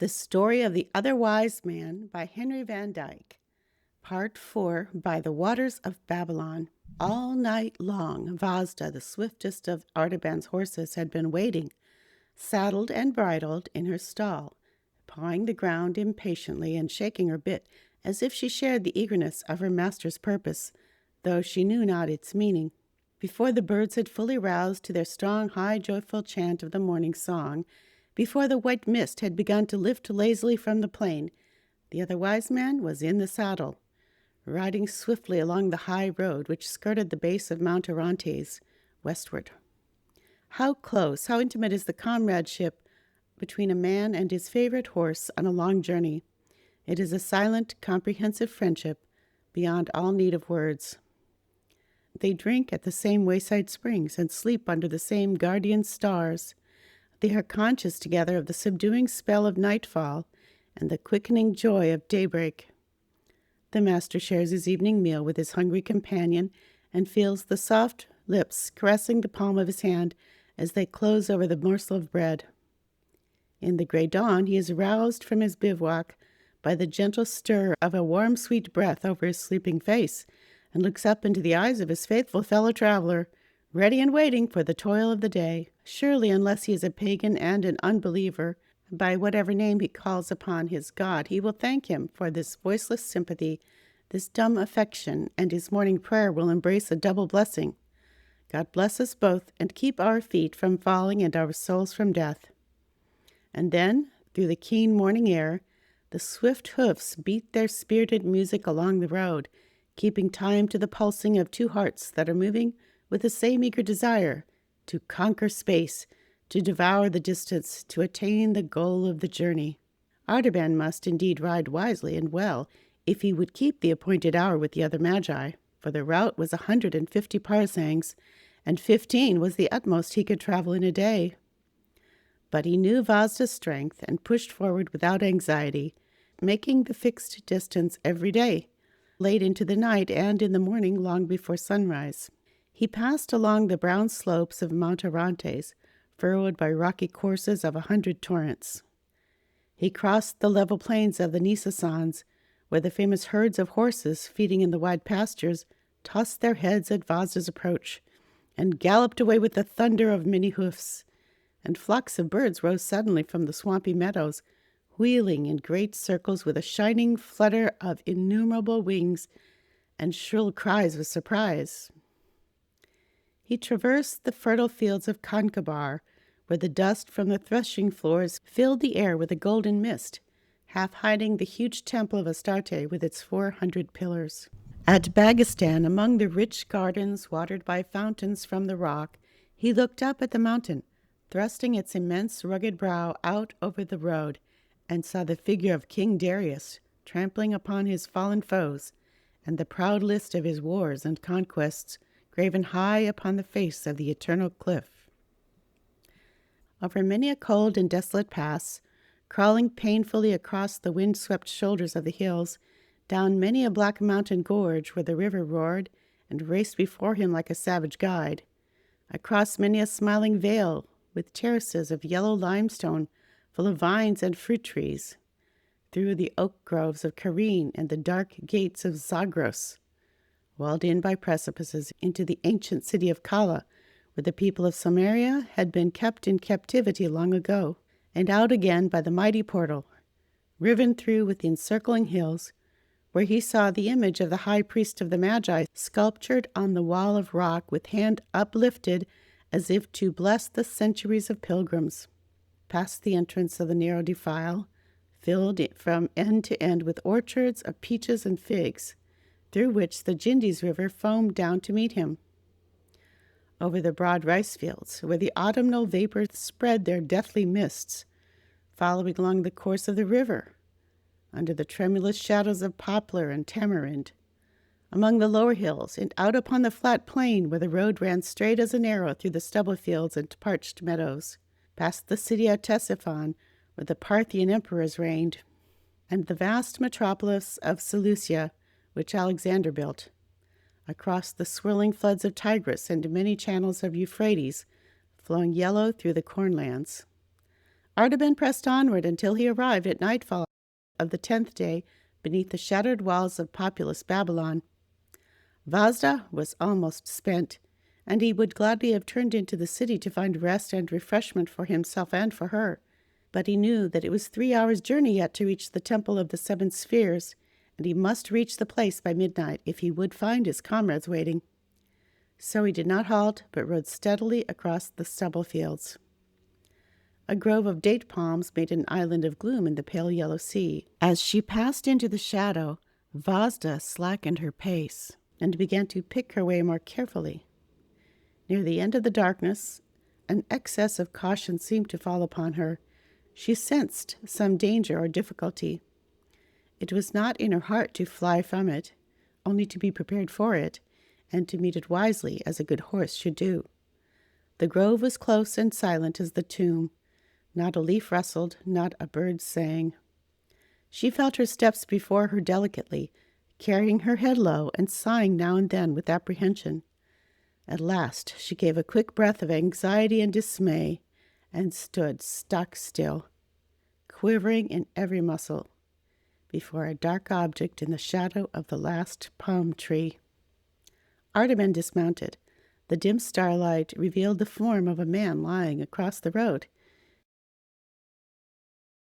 The Story of the Other Wise Man by Henry Van Dyke. Part 4 by the Waters of Babylon. All night long, Vazda, the swiftest of Artaban's horses, had been waiting, saddled and bridled, in her stall, pawing the ground impatiently and shaking her bit as if she shared the eagerness of her master's purpose, though she knew not its meaning. Before the birds had fully roused to their strong, high, joyful chant of the morning song, before the white mist had begun to lift lazily from the plain, the other wise man was in the saddle, riding swiftly along the high road which skirted the base of Mount Orontes westward. How close, how intimate is the comradeship between a man and his favorite horse on a long journey. It is a silent, comprehensive friendship beyond all need of words. They drink at the same wayside springs and sleep under the same guardian stars. They are conscious together of the subduing spell of nightfall and the quickening joy of daybreak. The master shares his evening meal with his hungry companion and feels the soft lips caressing the palm of his hand as they close over the morsel of bread. In the gray dawn, he is roused from his bivouac by the gentle stir of a warm, sweet breath over his sleeping face, and looks up into the eyes of his faithful fellow traveler, ready and waiting for the toil of the day. Surely, unless he is a pagan and an unbeliever, by whatever name he calls upon his God, he will thank him for this voiceless sympathy, this dumb affection, and his morning prayer will embrace a double blessing. God bless us both, and keep our feet from falling and our souls from death. And then, through the keen morning air, the swift hoofs beat their spirited music along the road, keeping time to the pulsing of two hearts that are moving with the same eager desire to conquer space, to devour the distance, to attain the goal of the journey. Artaban must indeed ride wisely and well if he would keep the appointed hour with the other magi, for the route was 150 parsangs, and 15 was the utmost he could travel in a day. But he knew Vazda's strength and pushed forward without anxiety, making the fixed distance every day, late into the night and in the morning long before sunrise. He passed along the brown slopes of Mount Orontes, furrowed by rocky courses of 100 torrents. He crossed the level plains of the Nisasans, where the famous herds of horses feeding in the wide pastures tossed their heads at Vazda's approach, and galloped away with the thunder of many hoofs. And flocks of birds rose suddenly from the swampy meadows, wheeling in great circles with a shining flutter of innumerable wings and shrill cries of surprise. He traversed the fertile fields of Concabar, where the dust from the threshing floors filled the air with a golden mist, half hiding the huge temple of Astarte with its 400 pillars. At Bagistan, among the rich gardens watered by fountains from the rock, he looked up at the mountain, thrusting its immense rugged brow out over the road, and saw the figure of King Darius trampling upon his fallen foes, and the proud list of his wars and conquests graven high upon the face of the eternal cliff. Over many a cold and desolate pass, crawling painfully across the wind-swept shoulders of the hills, down many a black mountain gorge where the river roared and raced before him like a savage guide, across many a smiling vale with terraces of yellow limestone full of vines and fruit trees, through the oak groves of Carene and the dark gates of Zagros, walled in by precipices into the ancient city of Kala, where the people of Samaria had been kept in captivity long ago, and out again by the mighty portal, riven through with the encircling hills, where he saw the image of the high priest of the Magi sculptured on the wall of rock with hand uplifted as if to bless the centuries of pilgrims, past the entrance of the narrow defile, filled from end to end with orchards of peaches and figs, through which the Jindis River foamed down to meet him, over the broad rice fields, where the autumnal vapors spread their deathly mists, following along the course of the river, under the tremulous shadows of poplar and tamarind, among the lower hills, and out upon the flat plain where the road ran straight as an arrow through the stubble fields and parched meadows, past the city of Ctesiphon, where the Parthian emperors reigned, and the vast metropolis of Seleucia, which Alexander built, across the swirling floods of Tigris and many channels of Euphrates, flowing yellow through the cornlands, Artaban pressed onward until he arrived at nightfall of the 10th day beneath the shattered walls of populous Babylon. Vazda was almost spent, and he would gladly have turned into the city to find rest and refreshment for himself and for her. But he knew that it was 3 hours' journey yet to reach the Temple of the Seven Spheres, and he must reach the place by midnight if he would find his comrades waiting. So he did not halt, but rode steadily across the stubble fields. A grove of date palms made an island of gloom in the pale yellow sea. As she passed into the shadow, Vazda slackened her pace and began to pick her way more carefully. Near the end of the darkness, an excess of caution seemed to fall upon her. She sensed some danger or difficulty. It was not in her heart to fly from it, only to be prepared for it, and to meet it wisely as a good horse should do. The grove was close and silent as the tomb. Not a leaf rustled, not a bird sang. She felt her steps before her delicately, carrying her head low and sighing now and then with apprehension. At last she gave a quick breath of anxiety and dismay, and stood stock still, quivering in every muscle, before a dark object in the shadow of the last palm tree. Artaban dismounted. The dim starlight revealed the form of a man lying across the road.